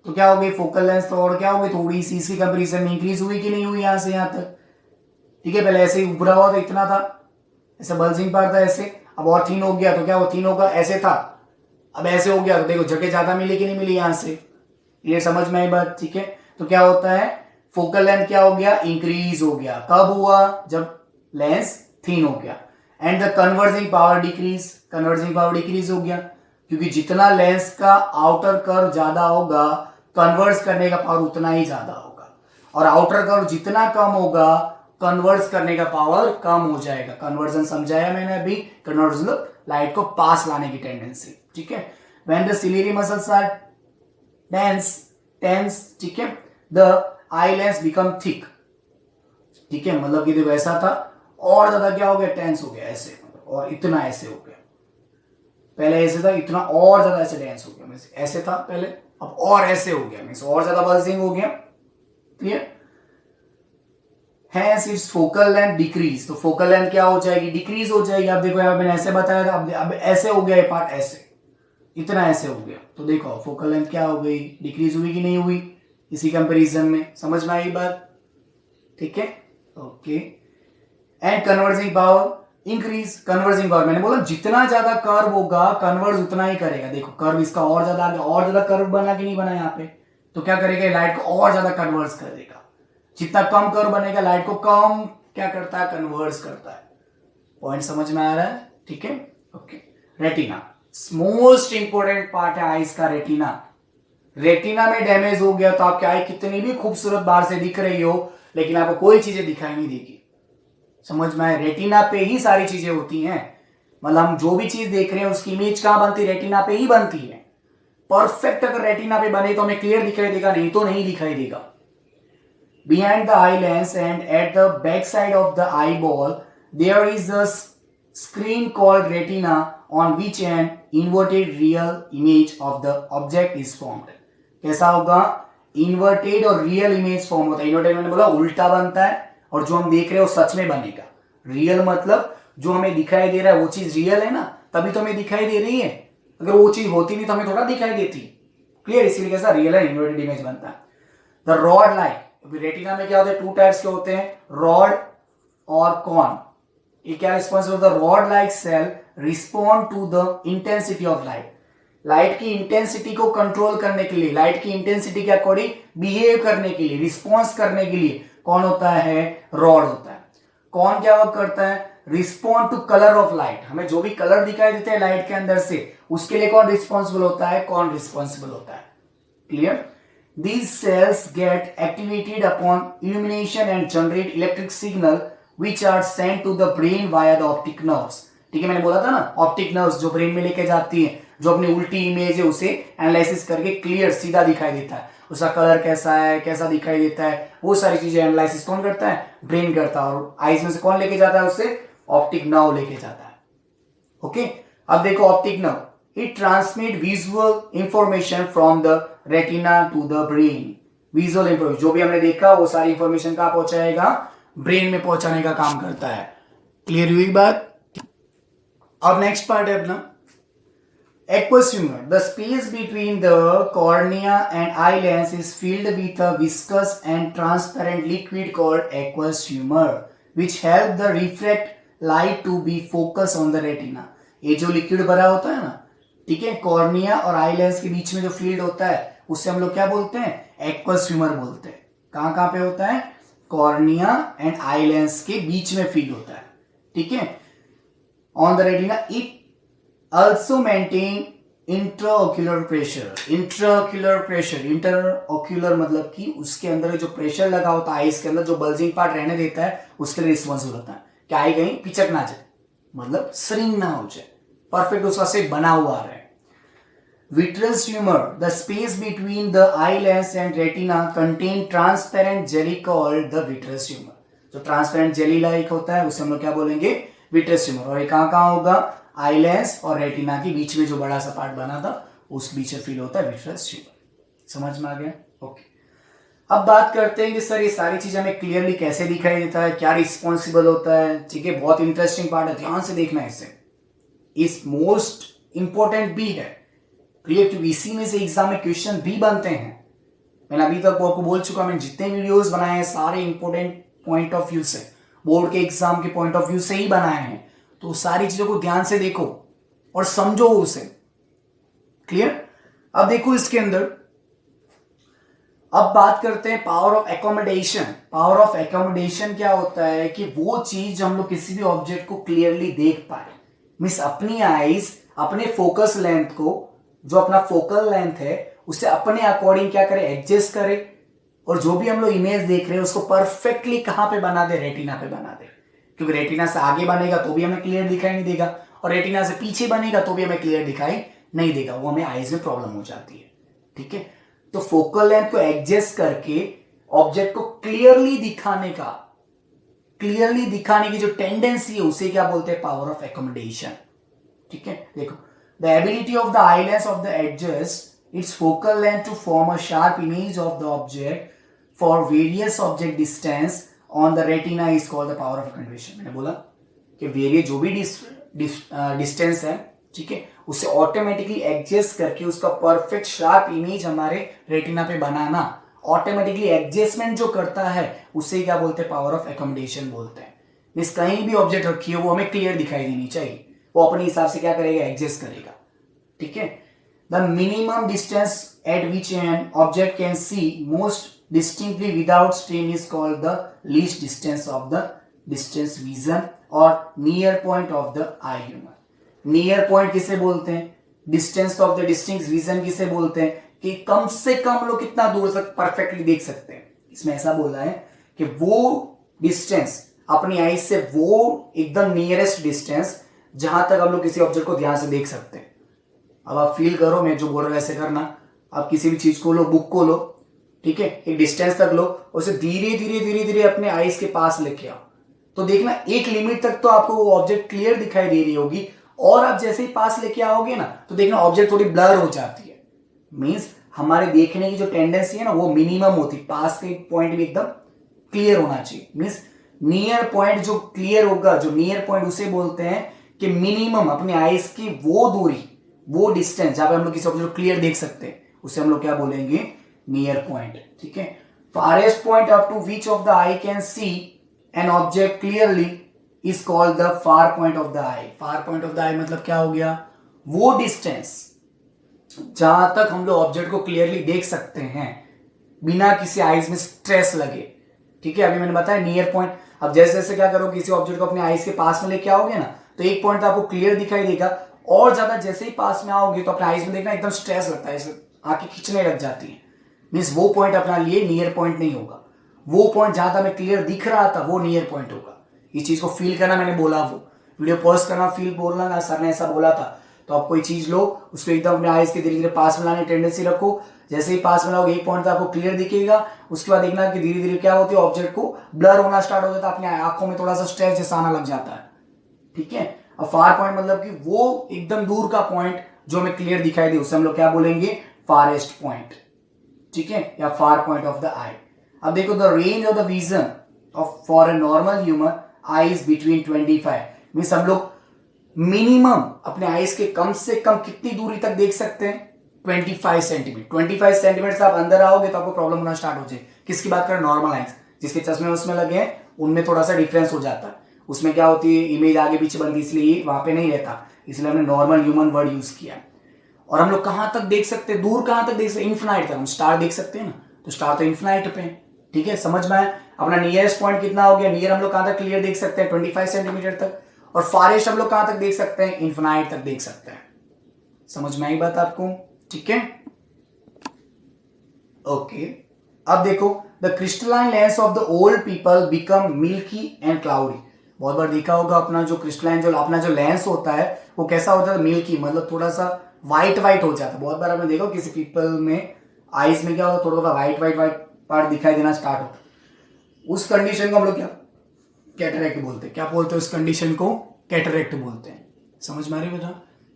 तो क्या हो गई, फोकल लेंथ तो और क्या हो गई, थोड़ी सी इसकी कंपेरिजन में इंक्रीज हुई कि नहीं हुई, यहां से यहां तक, ठीक है। पहले ऐसे ही उभरा हुआ तो इतना था, ऐसे बल्जिंग पार्ट था ऐसे, अब और थिन हो गया तो क्या, वो थिन होगा, ऐसे था, अब ऐसे हो गया, तो देखो जगह ज्यादा मिली कि नहीं मिली यहां से, ये समझ में आई बात, ठीक है। तो क्या होता है, फोकल लेंथ क्या हो गया, इंक्रीज हो गया। कब हुआ, जब लेंस थिन हो गया। And the converging power decrease, converging power decrease हो गया, क्योंकि जितना लेंस का आउटर कर्व ज्यादा होगा, कन्वर्स करने का पावर उतना ही ज्यादा होगा, और आउटर कर्व जितना कम होगा, कन्वर्स करने का पावर कम हो जाएगा। कन्वर्जन समझाया मैंने अभी, कन्वर्जन लाइट को पास लाने की टेंडेंसी, ठीक है। When the ciliary muscles are tense, ठीक है, the eye lens become thick, ठीक है, मतलब कि देखो ऐसा था और ज्यादा क्या हो गया, टेंस हो गया ऐसे, और इतना ऐसे हो गया। पहले ऐसे था, इतना और ज्यादा ऐसे टेंस हो गया, ऐसे था पहले, अब और ऐसे हो गया, मींस और ज्यादा बल्जिंग हो गया, clear. Hence its focal length decrease, तो फोकल लेंथ क्या हो जाएगी, डिक्रीज हो जाएगी। अब देखो यहाँ मैंने ऐसे बताया था, अब ऐसे हो गया ये पार्ट, ऐसे इतना ऐसे हो गया, तो देखो फोकल लेंथ क्या हो गई, डिक्रीज हुई कि नहीं हुई इसी कंपैरिजन में। समझ में आई बात, ठीक है, okay. And converging power increase, converging power मैंने बोला जितना ज्यादा कर्व होगा कन्वर्ज उतना ही करेगा। देखो कर्व इसका और ज्यादा आ गया, और ज्यादा कर्व बना कि नहीं बना यहाँ पे, तो क्या करेगा, लाइट को और ज्यादा कन्वर्स कर देगा। जितना कम कर्व बनेगा, लाइट को कम क्या करता है, कन्वर्स करता है। पॉइंट समझ में आ रहा है, ठीक है, okay. Retina most important part है आईज का, रेटिना। रेटिना में डैमेज हो गया तो आपकी आई कितनी भी खूबसूरत बाहर से दिख रही हो, लेकिन आपको कोई चीजें दिखाई नहीं देगी। समझ में आए, रेटिना पे ही सारी चीजें होती हैं। मतलब हम जो भी चीज देख रहे हैं उसकी इमेज कहां बनती है, रेटिना पे ही बनती है। परफेक्ट अगर रेटिना पे बने तो हमें क्लियर दिखाई देगा, नहीं तो नहीं दिखाई देगा। Behind the eye lens and at the back side of the eyeball, there is a screen called retina on which an inverted real image of the object is formed. कैसा होगा, इन्वर्टेड और रियल इमेज फॉर्म होता है। Inverted मैंने बोला उल्टा बनता है, और जो हम देख रहे हैं वो सच में बनेगा। रियल मतलब जो हमें दिखाई दे रहा है वो चीज रियल है ना, तभी तो हमें दिखाई दे रही है। अगर वो चीज होती नहीं तो हमें थोड़ा दिखाई देती। क्लियर, इसीलिए कैसा रियल है इन्वर्टेड इमेज बनता है। द रॉड लाइक, रेटिना में क्या होता है, टू टाइप्स के होते हैं, रॉड और कॉन। ये क्या रिस्पॉन्सिबल होता है, rod like cell respond to the intensity of light. Light की इंटेंसिटी को कंट्रोल करने के लिए, लाइट की इंटेंसिटी के अकॉर्डिंग बिहेव करने के लिए, रिस्पॉन्स करने के लिए कौन होता है, रॉड होता है। कौन क्या वर्क करता है, respond to colour of light. हमें जो भी कलर दिखाई देते हैं लाइट के अंदर से, उसके लिए कौन रिस्पॉन्सिबल होता है, कौन रिस्पॉन्सिबल होता है। Clear, these cells get activated upon illumination and generate electric signal which are sent to the brain via the optic nerves. ठीक है, मैंने बोला था ना, ऑप्टिक नर्व्स जो ब्रेन में लेके जाती है, जो अपनी उल्टी इमेज है उसे एनालिसिस करके क्लियर सीधा दिखाई देता है, उसका कलर कैसा है, कैसा दिखाई देता है, वो सारी चीजें एनालिसिस कौन करता है, ब्रेन करता है। और आईज में से कौन लेके जाता है उसे, ऑप्टिक नर्व लेके जाता है। ओके, अब देखो optic nerve, it transmit visual information from the retina to the brain. Visual information जो भी हमने देखा वो सारी इंफॉर्मेशन कहां पहुंचाएगा, ब्रेन में पहुंचाने का काम करता है। क्लियर हुई बात। अब नेक्स्ट पार्ट है अपना aqueous humor. The space between the cornea and eye lens is filled with a viscous and transparent liquid called aqueous humor, which help the reflect light to be focused on the retina. ये जो liquid भरा होता है ना, ठीक है, cornea और eye lens के बीच में जो फील्ड होता है उससे हम लोग क्या बोलते हैं, एक्वस ह्यूमर बोलते हैं। कहां कहां पे होता है, कॉर्निया एंड आई लेंस के बीच में फील्ड होता है। ठीक है, on the retina it also maintain intraocular pressure. Intraocular pressure, interocular मतलब कि उसके अंदर जो प्रेशर लगा होता है आईज के अंदर, जो बल्जिंग पार्ट रहने देता है उसके लिए रिस्पॉन्सिबल होता है कि आई कहीं पिचक ना जाए, मतलब श्रिंक ना हो जाए, परफेक्ट उसका से बना हुआ रहे। Vitreous humor, the space between the eye lens and retina contain transparent jelly called the vitreous humor. जो ट्रांसपेरेंट जेली लाइक होता है उसे हम लोग क्या बोलेंगे, विट्रियस ह्यूमर। और ये कहां कहां होगा, आई लेंस और रेटिना के बीच में जो बड़ा सा पार्ट बना था उस बीच में फील होता है विट्रियस ह्यूमर। समझ में आ गया। ओके, अब बात करते हैं कि सर ये सारी चीजें हमें क्लियरली कैसे दिखाई देता है, क्या रिस्पॉन्सिबल होता है। ठीक है, बहुत इंटरेस्टिंग पार्ट है, ध्यान से देखना है इसे, इस मोस्ट इंपॉर्टेंट भी है। क्लियर, क्योंकि इसी में से एग्जाम में क्वेश्चन भी बनते हैं। मैंने अभी तक आपको बोल चुका, मैंने जितने वीडियोस बनाए हैं सारे इंपॉर्टेंट पॉइंट ऑफ व्यू से, बोर्ड के एग्जाम के पॉइंट ऑफ व्यू से ही बनाए हैं। तो सारी चीजों को ध्यान से देखो और समझो उसे। क्लियर, अब देखो इसके अंदर, अब बात करते हैं power of accommodation. Power of accommodation क्या होता है कि वो चीज हम लोग किसी भी ऑब्जेक्ट को क्लियरली देख पाए, मीन्स अपनी आईज अपने फोकस लेंथ को, जो अपना फोकल लेंथ है उसे अपने अकॉर्डिंग क्या करे, एडजस्ट करे, और जो भी हम लोग इमेज देख रहे हैं उसको परफेक्टली कहां पे बना दे, रेटिना पे बना दे। क्योंकि रेटिना से आगे बनेगा तो भी हमें क्लियर दिखाई नहीं देगा, और रेटिना से पीछे बनेगा तो भी हमें क्लियर दिखाई नहीं देगा, वो हमें आईज में प्रॉब्लम हो जाती है। ठीक है, तो फोकल लेंथ को एडजस्ट करके ऑब्जेक्ट को क्लियरली दिखाने की जो टेंडेंसी है उसे क्या बोलते हैं, पावर ऑफ एकोमोडेशन। ठीक है, देखो, the ability of the eye lens of the adjust its focal length to form a sharp image of the object for various object distance on the retina is called the power of accommodation. मैंने बोला कि various जो भी distance है, ठीक है, उसे automatically adjust करके उसका परफेक्ट शार्प इमेज हमारे रेटिना पे बनाना, ऑटोमेटिकली एडजस्टमेंट जो करता है उसे क्या बोलते हैं, पावर ऑफ एकोमोडेशन बोलते हैं। मीन्स कहीं भी ऑब्जेक्ट रखी है वो हमें क्लियर दिखाई देनी चाहिए, वो अपने हिसाब से क्या करेगा, एडजस्ट करेगा। ठीक है, the minimum distance at which an object can see most distinctly without strain is called the least distance of the distance vision और near point of the eye humour. Near point किसे बोलते हैं, distance of the distinct vision किसे बोलते हैं, कि कम से कम लोग कितना दूर तक परफेक्टली देख सकते हैं। इसमें ऐसा बोला है कि वो डिस्टेंस अपनी आई से, वो एकदम नियरेस्ट डिस्टेंस जहां तक हम लोग किसी ऑब्जेक्ट को ध्यान से देख सकते हैं। अब आप फील करो, मैं जो बोल रहा हूं वैसे करना। आप किसी भी चीज को लो, बुक को लो, ठीक है, एक डिस्टेंस तक लो, उसे धीरे धीरे धीरे धीरे अपने आईज के पास लेके आओ, तो देखना एक लिमिट तक तो आपको वो ऑब्जेक्ट क्लियर दिखाई दे रही होगी, और आप जैसे ही पास लेके आओगे ना तो देखना ऑब्जेक्ट थोड़ी ब्लर हो जाती है। मीन्स हमारे देखने की जो टेंडेंसी है ना वो मिनिमम होती, पास के पॉइंट भी एकदम क्लियर होना चाहिए। मीन्स नियर पॉइंट जो क्लियर होगा, जो नियर पॉइंट उसे बोलते हैं कि मिनिमम अपने आईज की वो दूरी, वो डिस्टेंस जहां पे हम लोग किसी ऑब्जेक्ट को क्लियर देख सकते हैं, उसे हम लोग क्या बोलेंगे, नियर पॉइंट। ठीक है, farthest point up to which of the eye can see an object clearly is called the far point of the eye. Far point of the eye मतलब क्या हो गया, वो डिस्टेंस जहां तक हम लोग ऑब्जेक्ट को क्लियरली देख सकते हैं बिना किसी आईज में स्ट्रेस लगे। ठीक है, अभी मैंने बताया नियर पॉइंट। अब जैसे जैसे क्या करो, किसी ऑब्जेक्ट को अपने आईज के पास में लेके आओगे ना तो एक पॉइंट तो आपको क्लियर दिखाई देगा, और ज्यादा जैसे ही पास में आओगे तो अपने आईज में देखना एकदम स्ट्रेस लगता है, आंखें खींचने लग जाती हैं। मीन्स वो पॉइंट अपना लिए नियर पॉइंट नहीं होगा, वो पॉइंट जहां तक हमें क्लियर दिख रहा था वो नियर पॉइंट होगा। इस चीज को फील करना, मैंने बोला वो वीडियो पॉज करना, फील बोलना ना, सर ने ऐसा बोला था। तो आप कोई चीज लो, उसको एकदम अपने आईज के धीरे धीरे पास में लाने की टेंडेंसी रखो, जैसे ही पास में लाओगे एक पॉइंट तो आपको क्लियर दिखेगा, उसके बाद देखना कि धीरे धीरे क्या होती है, ऑब्जेक्ट को ब्लर होना स्टार्ट हो जाता है, अपने आंखों में थोड़ा सा स्ट्रेस जैसा आना लग जाता है। ठीक है, अब फार पॉइंट मतलब कि वो एकदम दूर का पॉइंट जो हमें क्लियर दिखाई दे, उसे हम लोग क्या बोलेंगे, फारेस्ट पॉइंट। ठीक है, या फार पॉइंट ऑफ द आई। अब देखो, the range of the vision of for a normal human I is between 25, means हम लोग मिनिमम अपने आईज के कम से कम कितनी दूरी तक देख सकते हैं, 25 सेंटीमीटर। 25 सेंटीमीटर से आप अंदर आओगे तो आपको प्रॉब्लम होना स्टार्ट हो जाए। किसकी बात करें, नॉर्मल आईज, जिसके चश्मे उसमें लगे हैं उनमें थोड़ा सा डिफरेंस हो जाता है, उसमें क्या होती है, इमेज आगे पीछे बनती है, इसलिए वहां पे नहीं रहता, इसलिए हमने नॉर्मल ह्यूमन वर्ड यूज किया। और हम लोग कहां तक देख सकते हैं, दूर कहां तक देख सकते हैं, इन्फिनाइट तक। हम स्टार देख सकते हैं ना, तो स्टार तो इन्फिनाइट पे। ठीक है, समझ में आया। अपना नियरेस्ट पॉइंट कितना हो गया, नियर हम लोग कहां तक क्लियर देख सकते हैं, 25 सेंटीमीटर तक, और फारेस्ट हम लोग कहां तक देख सकते हैं, इन्फिनाइट तक देख सकते हैं। समझ में आई बात आपको। ठीक है, ओके। अब देखो, the crystalline lens of the old people become milky and cloudy. बहुत बार देखा होगा, अपना जो क्रिस्टलाइन जो अपना जो लेंस होता है वो कैसा होता है, मिल्की, मतलब थोड़ा सा व्हाइट व्हाइट हो जाता है। बहुत बार आपने देखो किसी पीपल में आईज में क्या होता है, थोड़ा थोड़ा व्हाइट व्हाइट व्हाइट पार्ट दिखाई देना स्टार्ट होता है। उस कंडीशन को हम लोग क्या, कैटरेक्ट बोलते हैं। क्या बोलते हैं उस कंडीशन को, कैटरेक्ट बोलते हैं। समझ में आ रही है बेटा।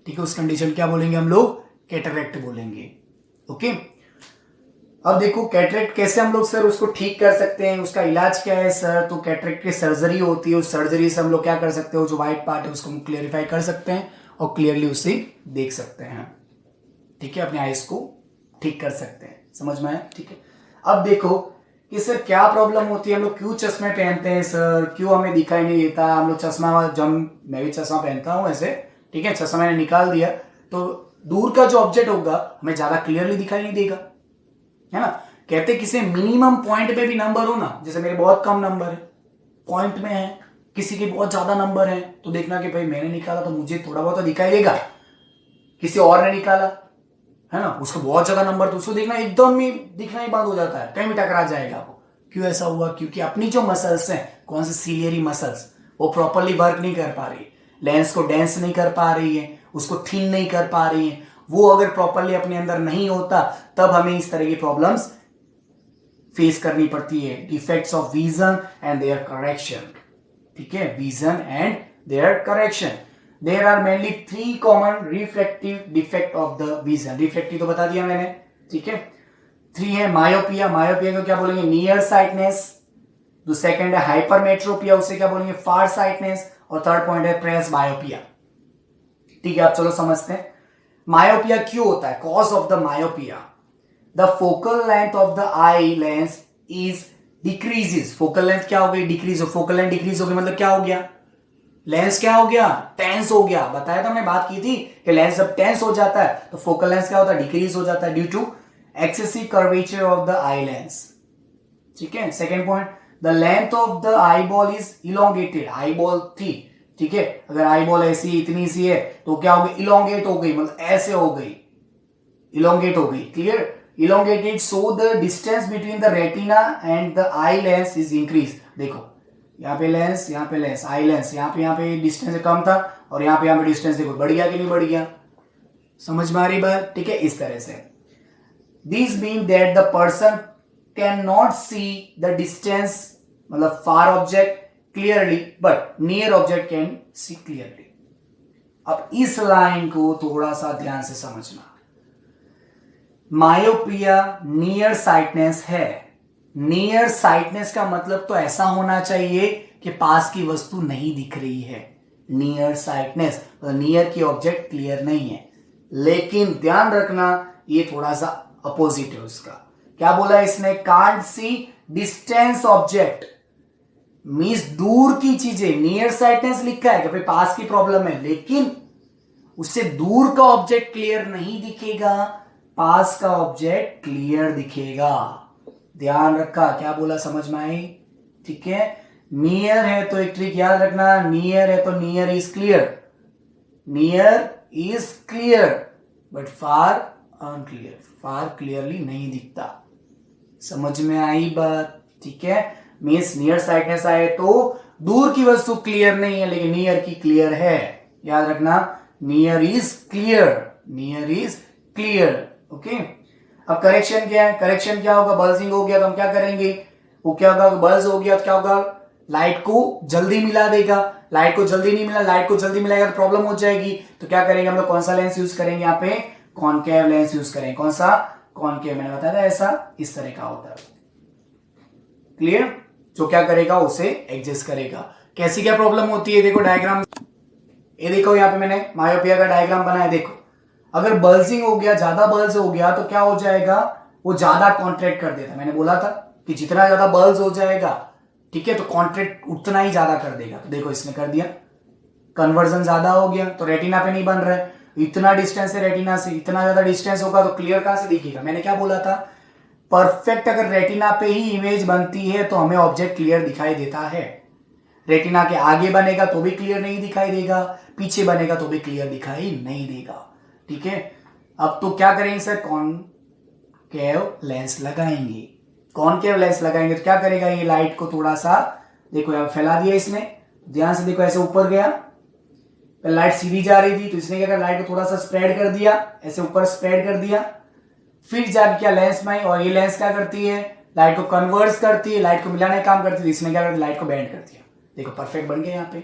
ठीक है, उस कंडीशन क्या बोलेंगे हम लोग, कैटरेक्ट बोलेंगे। ओके, अब देखो कैटरेक्ट कैसे हम लोग सर उसको ठीक कर सकते हैं, उसका इलाज क्या है सर, तो कैटरेक्ट की सर्जरी होती है, उस सर्जरी से हम लोग क्या कर सकते हो, जो व्हाइट पार्ट है उसको क्लियरिफाई कर सकते हैं और क्लियरली उसे देख सकते हैं। ठीक है, अपने आईज को ठीक कर सकते हैं। समझ में आया। ठीक है, अब देखो कि सर क्या प्रॉब्लम होती है, हम लोग क्यों चश्मे पहनते हैं सर, क्यों हमें दिखाई नहीं देता, हम लोग चश्मा, जब मैं भी चश्मा पहनता हूँ ऐसे, ठीक है, चश्मा मैंने निकाल दिया तो दूर का जो ऑब्जेक्ट होगा हमें ज्यादा क्लियरली दिखाई नहीं देगा, है ना। कहते किसी मिनिमम पॉइंट पे भी नंबर हो ना, जैसे मेरे बहुत कम नंबर है पॉइंट में है, किसी के बहुत ज्यादा नंबर है, तो देखना कि भाई मैंने निकाला तो मुझे थोड़ा बहुत तो दिखाई देगा, किसी और ने निकाला है ना, उसको बहुत ज्यादा नंबर, तो उसको देखना एकदम ही दिखना ही बंद हो जाता है, कहीं भी टकरा जाएगा वो। क्यों ऐसा हुआ, क्योंकि अपनी जो मसल्स हैं, कौन से सीलियरी मसल्स, वो प्रॉपरली वर्क नहीं कर पा रही, लेंस को डेंस नहीं कर पा रही है, उसको थिन नहीं कर पा रही है। वो अगर प्रॉपरली अपने अंदर नहीं होता तब हमें इस तरह की प्रॉब्लम्स फेस करनी पड़ती है। Defects of vision and their correction. ठीक है, vision and their correction. There are mainly 3 common reflective defect of the vision. Reflective तो बता दिया मैंने। ठीक है, 3 है मायोपिया। मायोपिया को क्या बोलेंगे, नियर साइटनेस। जो सेकंड है हाइपरमेट्रोपिया, उसे क्या बोलेंगे, फार साइटनेस। और थर्ड पॉइंट है प्रेस बायोपिया। ठीक है, आप चलो समझते हैं मायोपिया क्यों होता है। Cause of the myopia, the focal length of the eye lens is decreases. Focal length क्या हो गई, डिक्रीज हो। फोकल लेंथ डिक्रीज हो गई मतलब क्या हो गया, लेंस क्या हो गया, टेंस हो गया। बताया था हमने, बात की थी कि लेंस जब टेंस हो जाता है तो फोकल लेंथ क्या होता है, डिक्रीज हो जाता है, due to excessive curvature of the eye lens. ठीक है, second point, the length of the eye ball is elongated. Eye ball थी, ठीक है, अगर आई बॉल ऐसी इतनी सी है तो क्या हो गई, इलोंगेट हो गई, मतलब ऐसे हो गई, इलोंगेट हो गई। Clear, elongated so the distance between the retina and the eye lens is increase. देखो यहाँ पे लेंस, यहाँ पे लेंस, आई लेंस, यहाँ पे डिस्टेंस कम था और यहाँ पे डिस्टेंस देखो बढ़ गया कि नहीं बढ़ गया, समझ में आ रही बात, ठीक है। इस तरह से this mean that the person can not see the distance, मतलब far object clearly but near object can see clearly. अब इस लाइन को थोड़ा सा ध्यान से समझना, मायोपिया नियर साइटनेस है। नियर साइटनेस का मतलब तो ऐसा होना चाहिए कि पास की वस्तु नहीं दिख रही है, नियर साइटनेस तो नियर की ऑब्जेक्ट क्लियर नहीं है। लेकिन ध्यान रखना ये थोड़ा सा अपोजिट है उसका। क्या बोला इसने, can't see distance object means दूर की चीजें, नियर साइटनेस लिखा है कि भाई पास की प्रॉब्लम है, लेकिन उससे दूर का ऑब्जेक्ट क्लियर नहीं दिखेगा, पास का ऑब्जेक्ट क्लियर दिखेगा। ध्यान रखा, क्या बोला समझ में आई, ठीक है। नियर है तो एक ट्रिक याद रखना, नियर है तो near is clear, near is clear but far unclear, far clearly नहीं दिखता। समझ में आई बात, ठीक है। मीन्स नियर साइटनेस आए तो दूर की वस्तु क्लियर नहीं है लेकिन नियर की क्लियर है, याद रखना, near is clear, near is clear, okay. अब करेक्शन क्या है, करेक्शन क्या होगा, बल्जिंग हो गया तो हम क्या करेंगे, वो क्या होगा, बल्ज हो गया तो क्या होगा, लाइट को जल्दी मिला देगा, लाइट को जल्दी नहीं मिला, लाइट को जल्दी मिलाएगा तो प्रॉब्लम हो जाएगी। तो क्या करेंगे हम लोग, कौन सा लेंस यूज करेंगे, यहाँ पे कॉनकेव लेंस यूज करेंगे। कौन सा, कॉनकेव, मैंने बताया था ऐसा इस तरह का होता है, क्लियर। जो क्या करेगा उसे एडजस्ट करेगा। कैसी क्या प्रॉब्लम होती है, देखो डायग्राम, ये देखो यहाँ पे मैंने मायोपिया का डायग्राम बनाया, देखो अगर बल्जिंग हो गया, ज्यादा बल्ज हो गया तो क्या हो जाएगा, वो ज्यादा कॉन्ट्रैक्ट कर देता। मैंने बोला था कि जितना ज्यादा बल्ज हो जाएगा, ठीक है, तो कॉन्ट्रैक्ट उतना ही ज्यादा कर देगा। तो देखो इसने कर दिया, कन्वर्जन ज्यादा हो गया तो रेटिना पे नहीं बन रहा है, इतना डिस्टेंस है रेटिना से, इतना ज्यादा डिस्टेंस होगा तो क्लियर कहां से दिखेगा। मैंने क्या बोला था, परफेक्ट अगर रेटिना पे ही इमेज बनती है तो हमें ऑब्जेक्ट क्लियर दिखाई देता है। रेटिना के आगे बनेगा तो भी क्लियर नहीं दिखाई देगा, पीछे बनेगा तो भी क्लियर दिखाई नहीं देगा, ठीक है। अब तो क्या करेंगे सर, कॉनकेव लेंस लगाएंगे। कॉनकेव लेंस लगाएंगे तो क्या करेगा, ये लाइट को थोड़ा सा देखो यहाँ फैला दिया इसने, ध्यान से देखो, ऐसे ऊपर गया, पहले लाइट सीधी जा रही थी तो इसने क्या करा, लाइट को थोड़ा सा स्प्रेड कर दिया, ऐसे ऊपर स्प्रेड कर दिया, फिर जाके क्या लेंस में, और ये लेंस क्या करती है, लाइट को कन्वर्स करती है, लाइट को मिलाने का काम करती है। इसने क्या कर दिया, लाइट को बेंड कर दिया, देखो परफेक्ट बन गया यहाँ पे।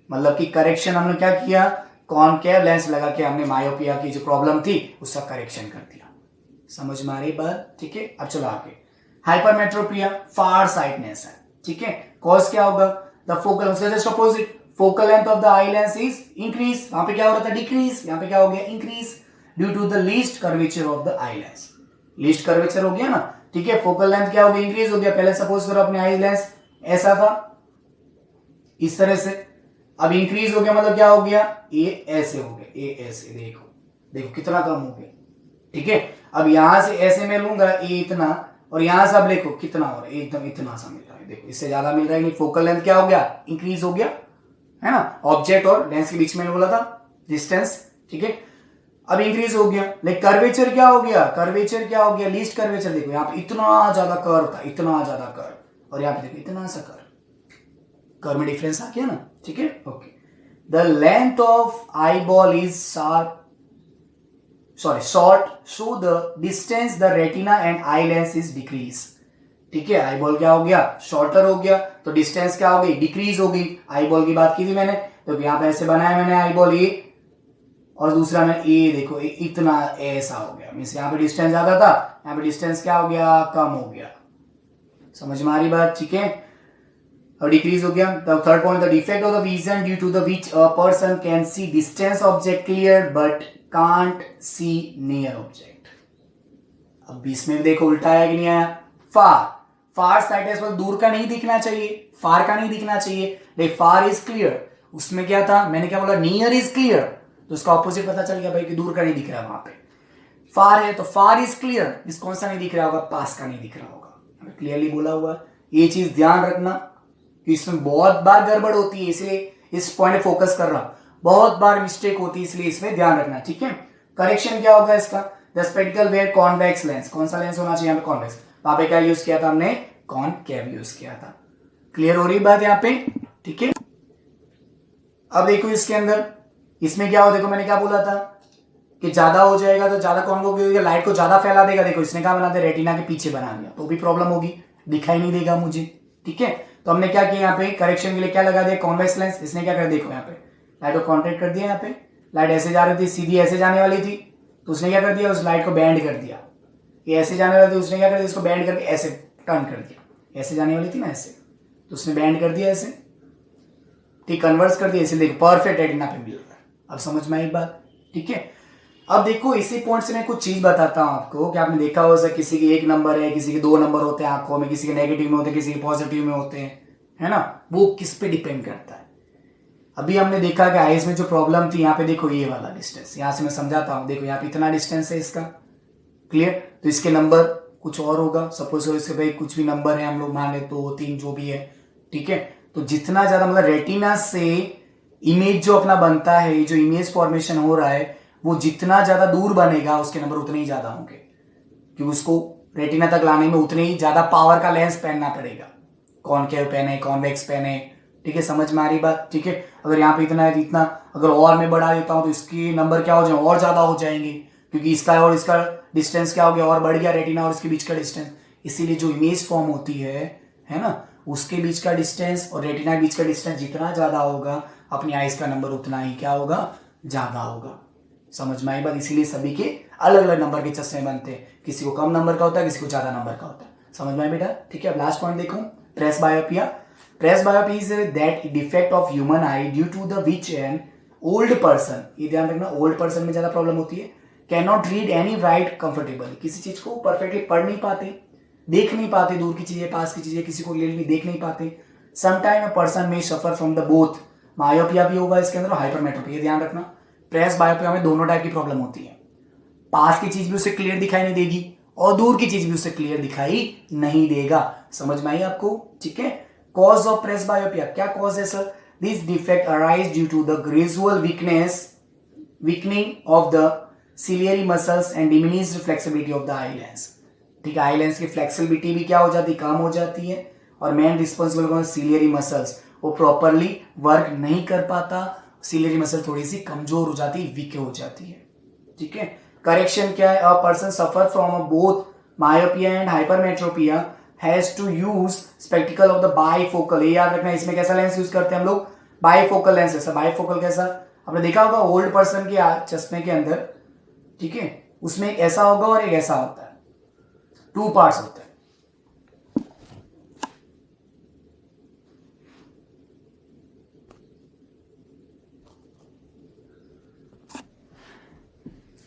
मतलब कि करेक्शन हमने क्या किया, कॉनकेव लेंस लगा के हमने मायोपिया की जो प्रॉब्लम थी उसका करेक्शन कर दिया। समझ में आ रही बात, ठीक है। अब चलो आगे, हाइपरमेट्रोपिया फार साइटनेस है, ठीक है। कॉज क्या होगा, the focal just opposite, focal length of the eye lens is increase, वहां पे क्या हो रहा था डिक्रीज, यहाँ पे क्या हो गया increase, due to the least curvature of the eye lens. Least curvature हो गया ना, ठीक है। फोकल लेंथ क्या हो गया, इंक्रीज हो गया। पहले सपोज करो अपने आई लेंस ऐसा था इस तरह से, अब इंक्रीज हो गया मतलब क्या हो गया, ये ऐसे हो गया, ये ऐसे, देखो देखो कितना कम हो गया, ठीक है। अब यहां से ऐसे मैं लूंगा ये इतना, और यहां से अब देखो कितना हो रहा है, एकदम इतना सा मिल रहा है, देखो इससे ज्यादा मिल रहा है नहीं। फोकल लेंथ क्या हो गया, इंक्रीज हो गया, है ना। ऑब्जेक्ट और लेंस के बीच में बोला था डिस्टेंस, ठीक है। अब इंक्रीज हो गया, लेकिन कर्वेचर क्या हो गया, कर्वेचर क्या हो गया, लीस्ट कर्वेचर, देखो यहाँ पे इतना ज्यादा कर्व था, इतना ज्यादा कर्व, और यहाँ पे देखो इतना सा कर्व में डिफरेंस आ गया ना, ठीक है, okay. The length of I ball is short, so the distance the retina and eye lens is decrease, ठीक है। आई बॉल क्या हो गया, शॉर्टर हो गया तो डिस्टेंस क्या हो गई, डिक्रीज हो गई। आई बॉल की बात की थी मैंने, तो यहाँ पे ऐसे बनाया मैंने आई बॉल ये, और दूसरा में ये देखो इतना ऐसा हो गया, मीन्स यहाँ पे डिस्टेंस ज्यादा था, यहाँ पे डिस्टेंस क्या हो गया, कम हो गया। समझ में आ रही बात, ठीक है। और डिक्रीज हो गया। The third point, the defect of the vision due to the which a person can see distance object clear but can't see near object. अब बीच में देखो उल्टा आया कि नहीं आया, फार साइटनेस पर दूर का नहीं दिखना चाहिए, फार का नहीं दिखना चाहिए, लेकिन फार इज क्लियर। उसमें क्या था, मैंने क्या बोला, नियर इज क्लियर, तो उसका ऑपोजिट पता चल गया भाई कि दूर का नहीं दिख रहा है। वहां पे फार है तो फार इज क्लियर, इस कौन सा नहीं दिख रहा होगा, पास का नहीं दिख रहा होगा, क्लियरली बोला हुआ। ये चीज ध्यान रखना कि इसमें बहुत बार गड़बड़ होती है, इसलिए इस पॉइंट फोकस कर रहा हूं, बहुत बार मिस्टेक होती है, इसलिए इसमें ध्यान रखना, ठीक है। करेक्शन क्या होगा इसका, the spectacle wear convex lens, कौन सा लेंस होना चाहिए यहाँ पे, कॉन्वेक्स। वहां पे क्या यूज किया था हमने, कॉनकेव यूज किया था, क्लियर हो रही बात यहाँ पे? ठीक है, अब देखो इसके अंदर, इसमें क्या हो, देखो मैंने क्या बोला था कि ज्यादा हो जाएगा तो ज्यादा कॉन्वोकेट लाइट को ज्यादा फैला देगा। देखो इसने क्या बना दिया, रेटिना के पीछे बना दिया, तो भी प्रॉब्लम होगी, दिखाई नहीं देगा मुझे। ठीक है, तो हमने क्या किया यहाँ पे करेक्शन के लिए, क्या लगा दिया, कॉन्वेक्स लेंस। इसने क्या कर, देखो यहाँ पे लाइट को कॉन्ट्रैक्ट कर दिया, यहाँ पे लाइट ऐसे जा रही थी, सीधी ऐसे जाने वाली थी, तो उसने क्या कर दिया, उस लाइट को बैंड कर दिया। ये ऐसे जाने वाली थी, उसने क्या कर दिया, इसको बैंड करके ऐसे टर्न कर दिया। ऐसे जाने वाली थी ना ऐसे, तो उसने बैंड कर दिया ऐसे, ठीक, कन्वर्स कर दिया, इसलिए देखो परफेक्ट रेटिना पे मिल रहा है। अब समझ में आई बात? ठीक है, अब देखो इसी पॉइंट से मैं कुछ चीज बताता हूं आपको कि आपने देखा हो सकता किसी के 1 नंबर है, किसी के 2 नंबर होते हैं आंखों में, किसी के नेगेटिव में होते हैं, किसी के पॉजिटिव में होते हैं, है ना, वो किस पे डिपेंड करता है। अभी हमने देखा कि आईज में जो प्रॉब्लम थी, यहाँ पे देखो ये वाला डिस्टेंस, यहाँ से मैं समझाता हूँ, देखो यहाँ पे इतना डिस्टेंस है इसका, क्लियर, तो इसके नंबर कुछ और होगा, सपोज इसके भाई कुछ भी नंबर है, हम लोग मान ले 2 3 जो भी है। ठीक है, तो जितना ज्यादा मतलब रेटिना से इमेज जो अपना बनता है, जो इमेज फॉर्मेशन हो रहा है, वो जितना ज्यादा दूर बनेगा उसके नंबर उतने ही ज्यादा होंगे, क्योंकि उसको रेटिना तक लाने में उतने ही ज्यादा पावर का लेंस पहनना पड़ेगा, कॉनकेव पहने, कॉन्वेक्स पहने। ठीक है, समझ में आ रही बात? ठीक है, अगर यहाँ पे इतना है, इतना अगर और मैं बढ़ा देता हूँ तो इसके नंबर क्या हो जाए, और ज्यादा हो जाएंगे, क्योंकि इसका और इसका डिस्टेंस क्या हो गया, और बढ़ गया, रेटिना और इसके बीच का डिस्टेंस। इसीलिए जो इमेज फॉर्म होती है ना, उसके बीच का डिस्टेंस और रेटिना के बीच का डिस्टेंस जितना ज्यादा होगा, अपनी आइज का नंबर उतना ही क्या होगा, ज्यादा होगा। समझ में आई बात? इसीलिए सभी के अलग अलग नंबर के चश्मे बनते हैं, किसी को कम नंबर का होता है, किसी को ज्यादा नंबर का होता है। समझ में आई बेटा? ठीक है, अब लास्ट पॉइंट देखो, presbyopia. Presbyopia is that defect of human eye due to the which an old person, ये ध्यान रखना, ओल्ड पर्सन में ज्यादा प्रॉब्लम होती है, can not read any right comfortable, किसी चीज को परफेक्टली पढ़ नहीं पाते, देख नहीं पाते, दूर की चीजें, पास की चीजें, किसी को क्लियरली देख नहीं पाते। समटाइम अ पर्सन में suffer from the both, myopia भी होगा इसके अंदर, हाइपरमेट्रोपिया, ध्यान रखना। प्रेसबायोपिया में दोनों टाइप की प्रॉब्लम होती है, पास की चीज भी उसे क्लियर दिखाई नहीं देगी और दूर की चीज भी उसे क्लियर दिखाई नहीं देगा। समझ में आई आपको? ठीक है, cause of presbyopia, क्या cause है sir? This defect arise due to the gradual weakening of the ciliary muscles and diminished flexibility of the eye lens। ठीक है, आई लेंस की फ्लेक्सिबिलिटी भी क्या हो जाती है, कम हो जाती है, और मेन रिस्पॉन्सिबल कौन, सिलियरी मसल्स, वो प्रॉपरली वर्क नहीं कर पाता, सिलियरी मसल थोड़ी सी कमजोर हो जाती है, वीक हो जाती है। ठीक है, करेक्शन क्या है, a person suffer from both myopia and hypermetropia has to use spectacle of the bifocal, ये याद रखना, इसमें कैसा लेंस यूज करते हैं हम लोग, बाइफोकल लेंस। ऐसा बाइफोकल कैसा, आपने देखा होगा ओल्ड पर्सन के चश्मे के अंदर, ठीक है, उसमें एक ऐसा होगा और एक ऐसा होता है, 2 पार्ट्स होते हैं।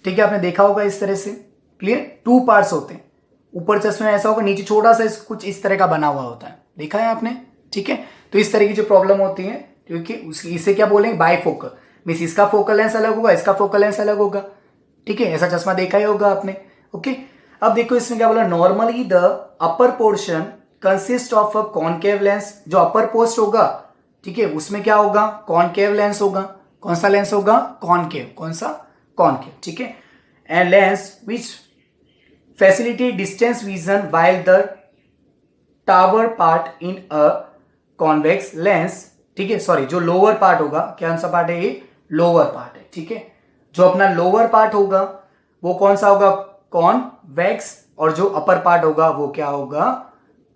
ठीक है, आपने देखा होगा इस तरह से, क्लियर, 2 पार्ट्स होते हैं, ऊपर चश्मे में ऐसा होगा, नीचे छोटा सा कुछ इस तरह का बना हुआ होता है, देखा है आपने? ठीक है, तो इस तरह की जो प्रॉब्लम होती है, क्योंकि इसे क्या बोलेंगे, बाइफोकल, मींस इसका फोकल लेंस अलग होगा, इसका फोकल लेंस अलग होगा। ठीक है, ऐसा चश्मा देखा ही होगा आपने। ओके, अब देखो इसमें क्या बोला, normally the upper portion consist of a concave lens, जो अपर पोस्ट होगा, ठीक है, उसमें क्या होगा, कॉनकेव लेंस होगा। कौन सा लेंस होगा, कॉनकेव, कौन सा, कॉनकेव। ठीक है, and lens which facilitate distance vision, while the tower part in a convex lens, ठीक है, सॉरी, जो लोअर पार्ट होगा, क्या सा पार्ट है, ये लोअर पार्ट है। ठीक है, जो अपना लोअर पार्ट होगा वो कौन सा होगा, कॉन्वेक्स, और जो अपर पार्ट होगा वो क्या होगा,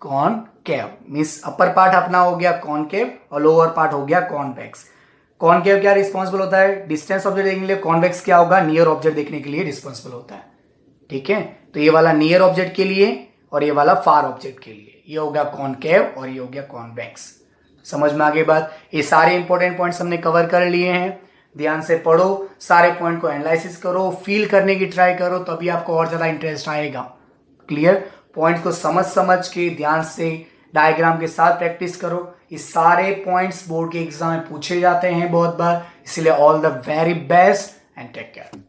कॉनकेव। मींस अपर पार्ट अपना हो गया कॉनकेव और लोअर पार्ट हो गया कॉन्वेक्स। कॉनकेव क्या रिस्पॉन्सिबल होता है, डिस्टेंस ऑब्जेक्ट देखने के लिए, कॉन्वेक्स क्या होगा, नियर ऑब्जेक्ट देखने के लिए रिस्पॉन्सिबल होता है। ठीक है, तो ये वाला नियर ऑब्जेक्ट के लिए और ये वाला फार ऑब्जेक्ट के लिए, ये हो गया कॉनकेव और ये हो गया कॉन्वेक्स। समझ में आ गई बात? ये सारे इंपॉर्टेंट पॉइंट्स हमने कवर कर लिए हैं, ध्यान से पढ़ो, सारे पॉइंट को एनालिसिस करो, फील करने की ट्राई करो, तभी आपको और ज्यादा इंटरेस्ट आएगा। क्लियर, पॉइंट को समझ के ध्यान से डायग्राम के साथ प्रैक्टिस करो। ये सारे पॉइंट्स बोर्ड के एग्जाम में पूछे जाते हैं बहुत बार, इसलिए all the very best and take care.